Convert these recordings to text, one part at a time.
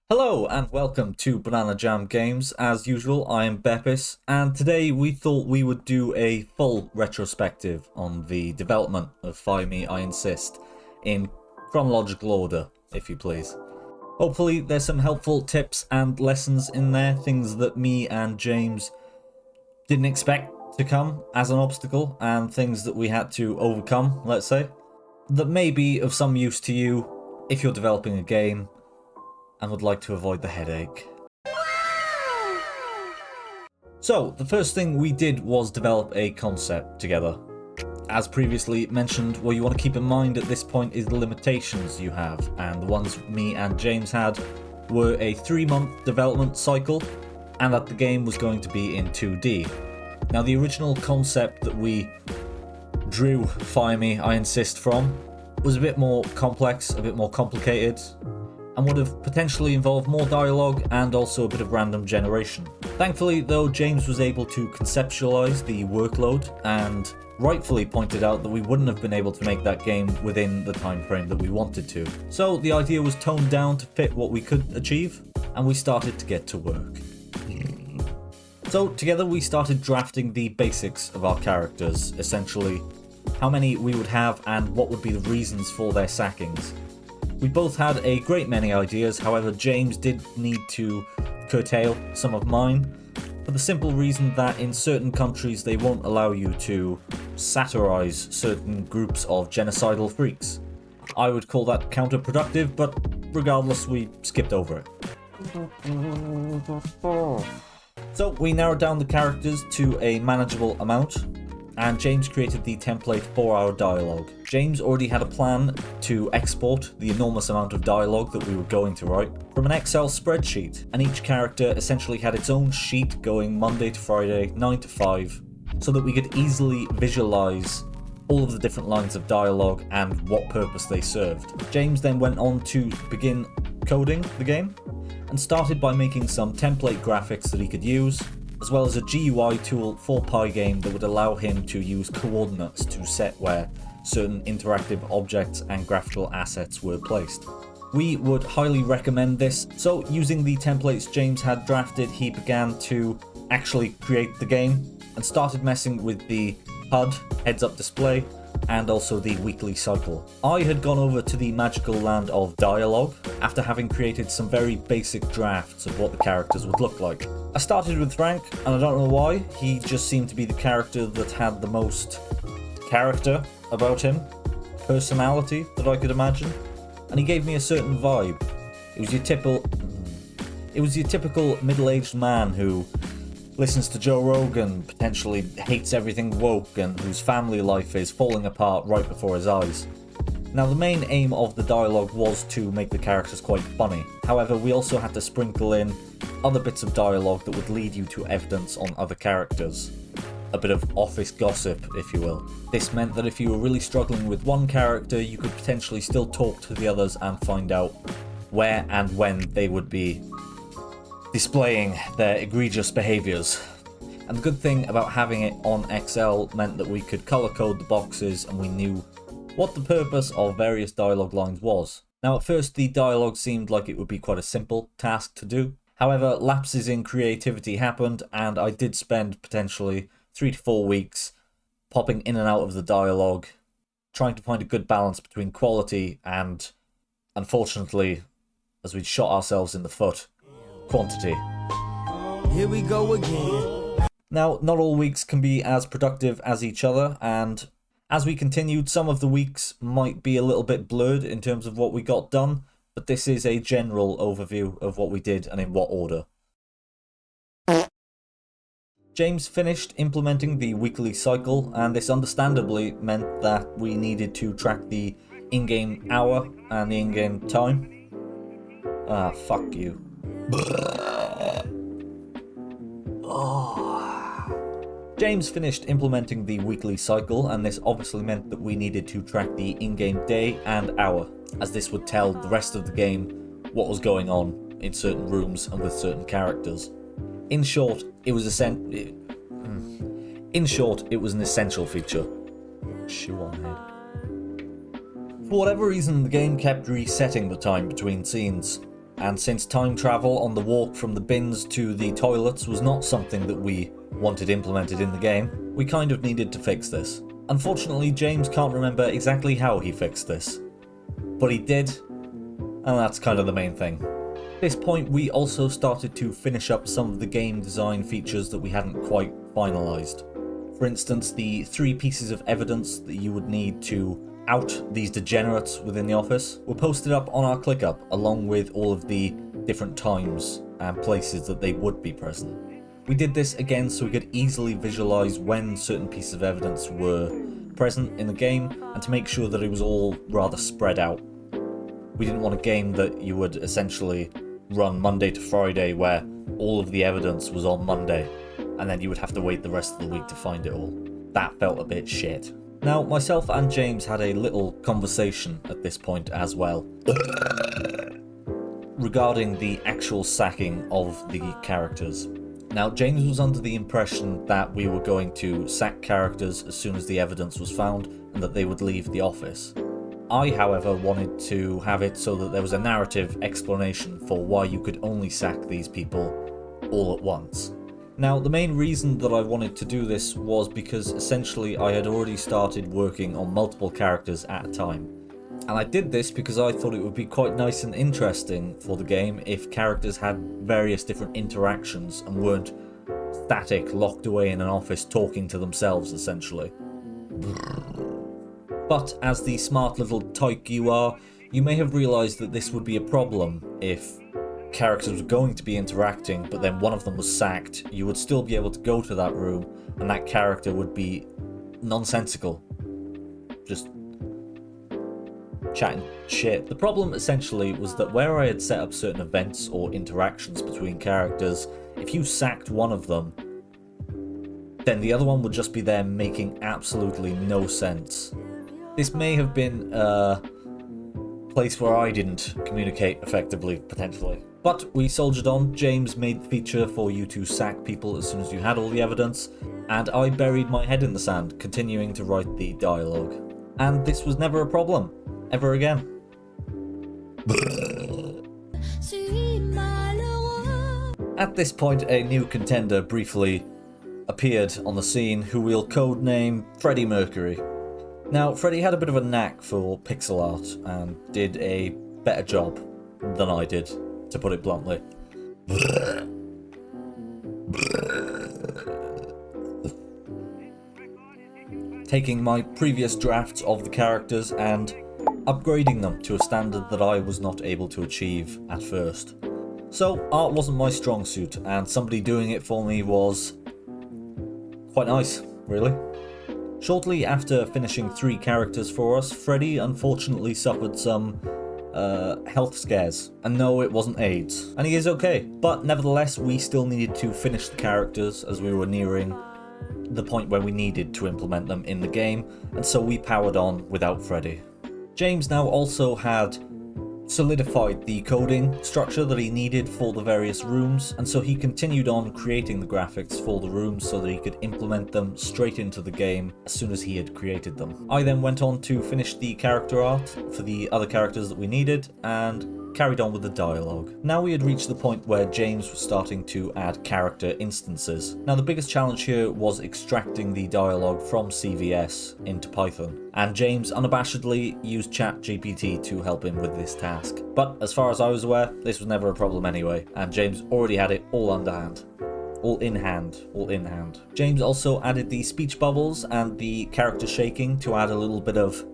Hello and welcome to Banana Jam Games. As usual, I am Beppis, and today we thought we would do a full retrospective on the development of Fire Me, I Insist, in chronological order, if you please. Hopefully there's some helpful tips and lessons in there, things that me and James didn't expect to come as an obstacle, and things that we had to overcome, let's say, that may be of some use to you if you're developing a game and would like to avoid the headache. So, the first thing we did was develop a concept together. As previously mentioned, what you want to keep in mind at this point is the limitations you have, and the ones me and James had were a 3-month development cycle, and that the game was going to be in 2D. Now, the original concept that we drew Fire Me, I Insist from was a bit more complex, a bit more complicated, and would have potentially involved more dialogue and also a bit of random generation. Thankfully, though, James was able to conceptualize the workload and rightfully pointed out that we wouldn't have been able to make that game within the time frame that we wanted to. So the idea was toned down to fit what we could achieve, and we started to get to work. So together we started drafting the basics of our characters, essentially how many we would have and what would be the reasons for their sackings. We both had a great many ideas, however James did need to curtail some of mine, for the simple reason that in certain countries they won't allow you to satirize certain groups of genocidal freaks. I would call that counterproductive, but regardless we skipped over it. So we narrowed down the characters to a manageable amount, and James created the template for our dialogue. James already had a plan to export the enormous amount of dialogue that we were going to write from an Excel spreadsheet, and each character essentially had its own sheet going Monday to Friday, 9 to 5, so that we could easily visualize all of the different lines of dialogue and what purpose they served. James then went on to begin coding the game, and started by making some template graphics that he could use, as well as a GUI tool for Pygame that would allow him to use coordinates to set where certain interactive objects and graphical assets were placed. We would highly recommend this. So using the templates James had drafted, he began to actually create the game and started messing with the HUD, heads-up display, and also the weekly cycle. I had gone over to the magical land of dialogue after having created some very basic drafts of what the characters would look like. I started with Frank, and I don't know why, he just seemed to be the character that had the most character about him, personality that I could imagine, and he gave me a certain vibe. It was your typical middle-aged man who listens to Joe Rogan, potentially hates everything woke, and whose family life is falling apart right before his eyes. Now, the main aim of the dialogue was to make the characters quite funny. However, we also had to sprinkle in other bits of dialogue that would lead you to evidence on other characters. A bit of office gossip, if you will. This meant that if you were really struggling with one character, you could potentially still talk to the others and find out where and when they would be displaying their egregious behaviours. And the good thing about having it on Excel meant that we could colour code the boxes and we knew what the purpose of various dialogue lines was. Now, at first the dialogue seemed like it would be quite a simple task to do. However, lapses in creativity happened, and I did spend potentially 3 to 4 weeks popping in and out of the dialogue, trying to find a good balance between quality and, unfortunately, as we shot ourselves in the foot, quantity. Here we go again. Now, not all weeks can be as productive as each other, and as we continued, some of the weeks might be a little bit blurred in terms of what we got done, but this is a general overview of what we did and in what order. James finished implementing the weekly cycle, and this understandably meant that we needed to track the in-game hour and the in-game time. Ah, fuck you. James finished implementing the weekly cycle, and this obviously meant that we needed to track the in-game day and hour, as this would tell the rest of the game what was going on in certain rooms and with certain characters. In short, it was an essential feature. Shoe on head. For whatever reason, the game kept resetting the time between scenes, and since time travel on the walk from the bins to the toilets was not something that we wanted implemented in the game, we kind of needed to fix this. Unfortunately, James can't remember exactly how he fixed this, but he did, and that's kind of the main thing. At this point, we also started to finish up some of the game design features that we hadn't quite finalised. For instance, the 3 pieces of evidence that you would need to out these degenerates within the office were posted up on our ClickUp, along with all of the different times and places that they would be present. We did this again so we could easily visualise when certain pieces of evidence were present in the game, and to make sure that it was all rather spread out. We didn't want a game that you would essentially run Monday to Friday where all of the evidence was on Monday, and then you would have to wait the rest of the week to find it all. That felt a bit shit. Now, myself and James had a little conversation at this point as well regarding the actual sacking of the characters. Now, James was under the impression that we were going to sack characters as soon as the evidence was found and that they would leave the office. I, however, wanted to have it so that there was a narrative explanation for why you could only sack these people all at once. Now, the main reason that I wanted to do this was because essentially I had already started working on multiple characters at a time. And I did this because I thought it would be quite nice and interesting for the game if characters had various different interactions and weren't static, locked away in an office talking to themselves, essentially. But as the smart little tyke you are, you may have realised that this would be a problem if characters were going to be interacting, but then one of them was sacked. You would still be able to go to that room, and that character would be nonsensical. Just chatting shit. The problem essentially was that where I had set up certain events or interactions between characters, if you sacked one of them, then the other one would just be there making absolutely no sense. This may have been a place where I didn't communicate effectively, potentially. But we soldiered on. James made the feature for you to sack people as soon as you had all the evidence, and I buried my head in the sand, continuing to write the dialogue. And this was never a problem, ever again. At this point, a new contender briefly appeared on the scene, who we'll codename Freddie Mercury. Now, Freddie had a bit of a knack for pixel art and did a better job than I did, to put it bluntly. Taking my previous drafts of the characters and upgrading them to a standard that I was not able to achieve at first. So, art wasn't my strong suit, and somebody doing it for me was quite nice, really. Shortly after finishing 3 characters for us, Freddie unfortunately suffered some health scares. And no, it wasn't AIDS. And he is okay. But nevertheless, we still needed to finish the characters as we were nearing the point where we needed to implement them in the game, and so we powered on without Freddie. James now also had solidified the coding structure that he needed for the various rooms, and so he continued on creating the graphics for the rooms so that he could implement them straight into the game as soon as he had created them. I then went on to finish the character art for the other characters that we needed and carried on with the dialogue. Now we had reached the point where James was starting to add character instances. Now the biggest challenge here was extracting the dialogue from CVS into Python, and James unabashedly used ChatGPT to help him with this task. But as far as I was aware, this was never a problem anyway, and James already had it all underhand. All in hand. James also added the speech bubbles and the character shaking to add a little bit of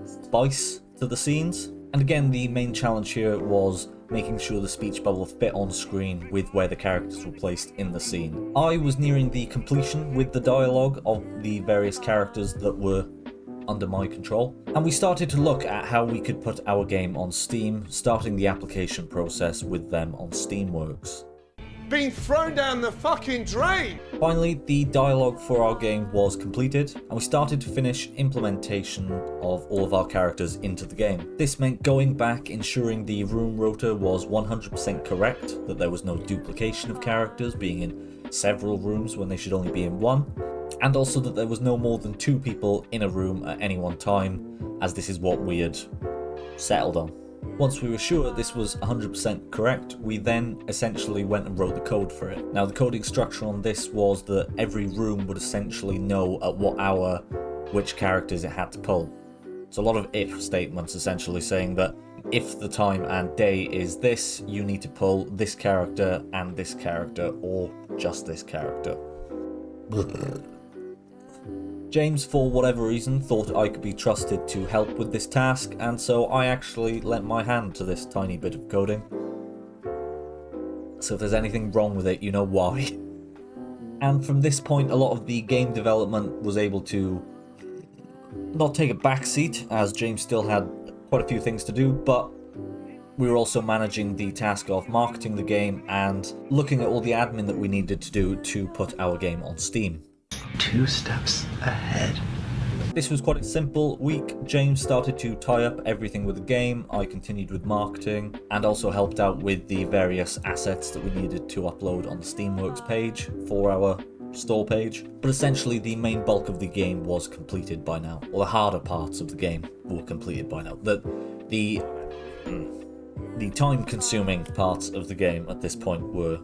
spice to the scenes. And again, the main challenge here was making sure the speech bubble fit on screen with where the characters were placed in the scene. I was nearing the completion with the dialogue of the various characters that were under my control, and we started to look at how we could put our game on Steam, starting the application process with them on Steamworks. Being thrown down the fucking drain! Finally, the dialogue for our game was completed, and we started to finish implementation of all of our characters into the game. This meant going back, ensuring the room rota was 100% correct, that there was no duplication of characters being in several rooms when they should only be in one, and also that there was no more than 2 people in a room at any one time, as this is what we had settled on. Once we were sure this was 100% correct, we then essentially went and wrote the code for it. Now the coding structure on this was that every room would essentially know at what hour which characters it had to pull. So a lot of if statements essentially saying that if the time and day is this, you need to pull this character and this character, or just this character. James, for whatever reason, thought I could be trusted to help with this task, and so I actually lent my hand to this tiny bit of coding. So if there's anything wrong with it, you know why. And from this point, a lot of the game development was able to not take a backseat, as James still had quite a few things to do, but we were also managing the task of marketing the game and looking at all the admin that we needed to do to put our game on Steam. 2 steps ahead. This was quite a simple week. James started to tie up everything with the game, I continued with marketing, and also helped out with the various assets that we needed to upload on the Steamworks page for our store page. But essentially the main bulk of the game was completed by now, or the harder parts of the game were completed by now. The time-consuming parts of the game at this point were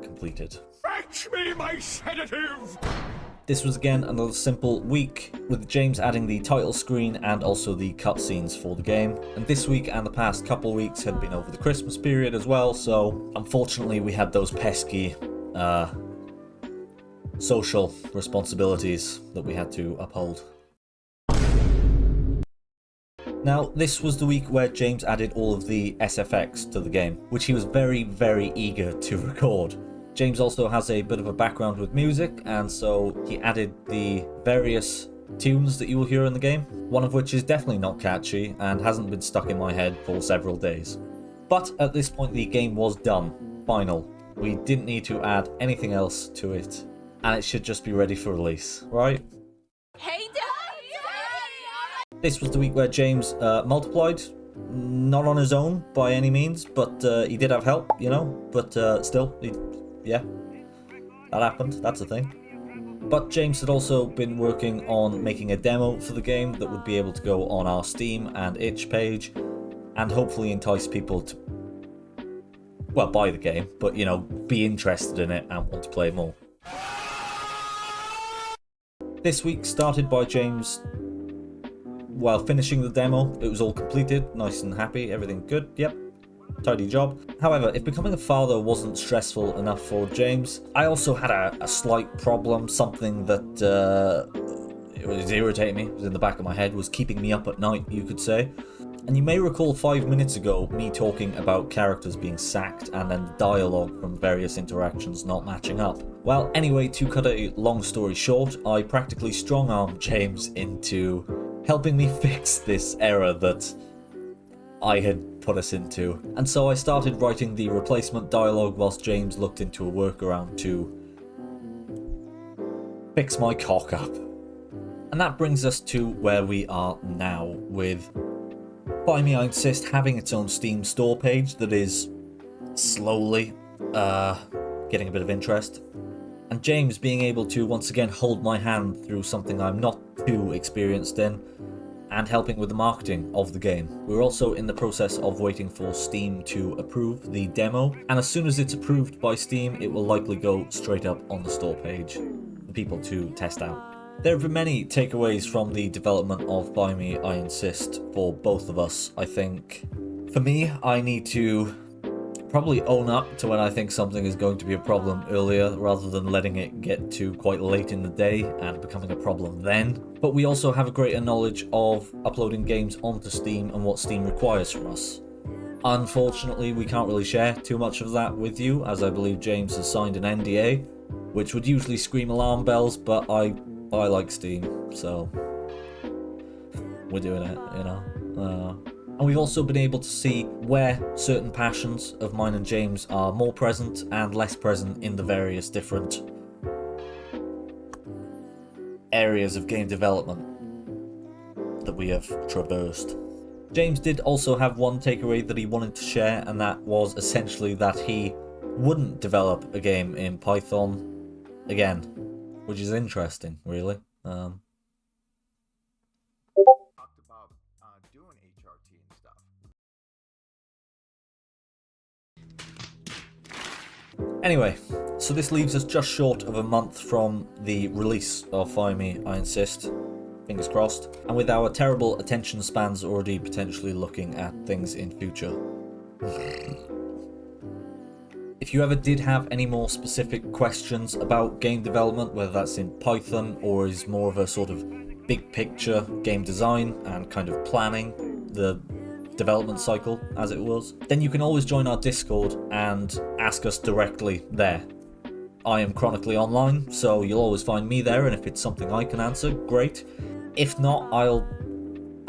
completed. Fetch me my sedative! This was again another simple week, with James adding the title screen and also the cutscenes for the game. And this week and the past couple weeks had been over the Christmas period as well, so unfortunately we had those pesky social responsibilities that we had to uphold. Now, this was the week where James added all of the SFX to the game, which he was very, very eager to record. James also has a bit of a background with music, and so he added the various tunes that you will hear in the game, one of which is definitely not catchy and hasn't been stuck in my head for several days. But at this point the game was done, final. We didn't need to add anything else to it, and it should just be ready for release, right? Hey, Dad! This was the week where James multiplied, not on his own by any means, but he did have help, you know, but still, yeah, that happened, that's a thing. But James had also been working on making a demo for the game that would be able to go on our Steam and itch page, and hopefully entice people to, well, buy the game, but, you know, be interested in it and want to play more. This week started by James, well, finishing the demo. It was all completed, nice and happy, everything good, yep. Tidy job. However, if becoming a father wasn't stressful enough for James, I also had a slight problem, something that it was irritating me, it was in the back of my head, was keeping me up at night, you could say. And you may recall 5 minutes ago me talking about characters being sacked and then the dialogue from various interactions not matching up. Well, anyway, to cut a long story short, I practically strong-armed James into helping me fix this error that I had put us into. And so I started writing the replacement dialogue whilst James looked into a workaround to fix my cock up. And that brings us to where we are now, with Buy Me I Insist having its own Steam store page that is slowly getting a bit of interest, and James being able to once again hold my hand through something I'm not too experienced in, and helping with the marketing of the game. We're also in the process of waiting for Steam to approve the demo, and as soon as it's approved by Steam, it will likely go straight up on the store page for people to test out. There have been many takeaways from the development of Buy Me I Insist for both of us, I think. For me, I need to probably own up to when I think something is going to be a problem earlier, rather than letting it get to quite late in the day and becoming a problem then. But we also have a greater knowledge of uploading games onto Steam and what Steam requires from us. Unfortunately, we can't really share too much of that with you, as I believe James has signed an NDA, which would usually scream alarm bells, but I like Steam, so we're doing it, you know. And we've also been able to see where certain passions of mine and James are more present and less present in the various different areas of game development that we have traversed. James did also have one takeaway that he wanted to share, and that was essentially that he wouldn't develop a game in Python again. which is interesting, really. Talked about doing HRT and stuff. Anyway, so this leaves us just short of a month from the release of Fire Me, I Insist. Fingers crossed. And with our terrible attention spans already potentially looking at things in future. If you ever did have any more specific questions about game development, whether that's in Python or is more of a sort of big picture game design and kind of planning the development cycle, as it was, then you can always join our Discord and ask us directly there. I am chronically online, so you'll always find me there, and if it's something I can answer, great. If not, I'll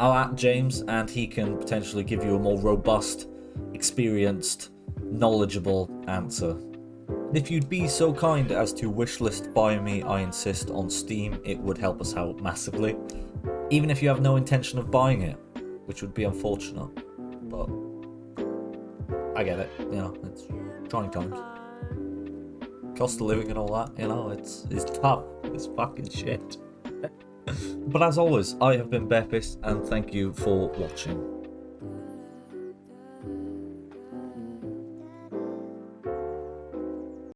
at James, and he can potentially give you a more robust, experienced, knowledgeable answer. If you'd be so kind as to wishlist Fire Me, I Insist on Steam, it would help us out massively. Even if you have no intention of buying it, which would be unfortunate, but I get it, you know, it's trying times. Cost of living and all that, you know, it's tough, it's fucking shit. But as always, I have been Beppis, and thank you for watching.